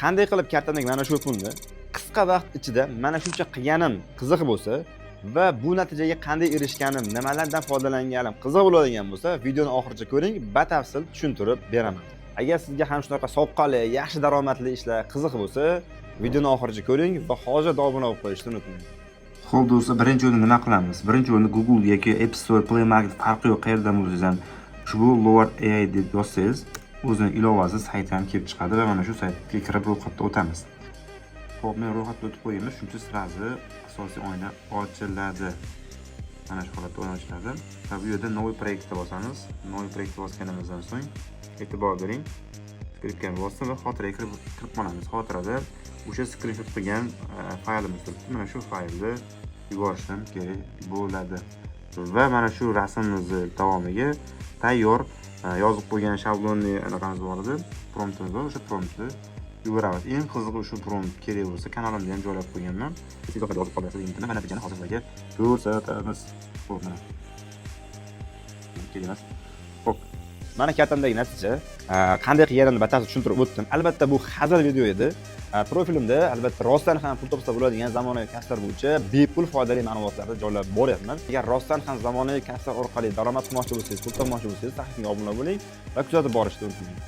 qanday qilib kartadagi mana shu pulni qisqa vaqt ichida mana shuncha qilganim qiziq bo'lsa va bu natijaga qanday erishganim, nimalardan foydalanganim qiziq bo'ladigan bo'lsa, videoni oxirigacha ko'ring, batafsil tushuntirib beraman. Agar sizga ham shunaqa soqqali, yaxshi daromadli ishlar qiziq bo'lsa, videoni oxirigacha ko'ring va hozir obuna bo'lib qo'yishni unutmang. Xo'p do'stlar, birinchi o'rinda nima qilamiz? Birinchi o'rinda Google yoki App Store, Play Market farqi yo'q, qayerdan bo'lsangiz ham ushbu Lower AI deb yozsangiz, o'zining ilovasi sayti ham kelib chiqadi va mana shu saytga kirib ro'yxatdan o'tamiz. Xo'p, men ro'yxatdan o'tib qo'yamiz, shuncha sirazi asosiy oyna ochiladi. Mana shu holatda oyna ochiladi. Va bu yerda новый proyektga bosamiz. Новый proyektga bosganimizdan so'ng e'tibor bering. Skriptga bosdim va xotiraga kirib qolamiz. Xotirada o'sha skrinshot qilgan faylimiz turibdi. Mana shu faylni yuborishim kerak bo'ladi. Va mana shu rasmimizni davomiga tayyor yozib qo'ygan shablonli anaqamiz bor edi. Promptimiz bor, o'sha promptni yuboramiz. Eng qizig'i shu prompt kerak bo'lsa, kanalimda ham joylab qo'yganman. Siz yoqda yozib qo'yasiz internetda va natijani hozir sizlarga ko'rsatamiz. Xo'p, mana. Kerak. Xo'p. Mana kartamdagi natija qanday qilganimni batafsil tushuntirib o'tdim. Albatta bu hazil video edi. Profilimda albatta rostdan ham pul topsa bo'ladigan zamonaviy kasblar bo'yicha bepul foydali ma'lumotlarni joylab boryapman. Agar rostdan ham zamonaviy kasblar orqali daromad qilmoqchi bo'lsangiz, pul topmoqchi bo'lsangiz, sahifamga obuna bo'ling va kuzatib borishni unutmang.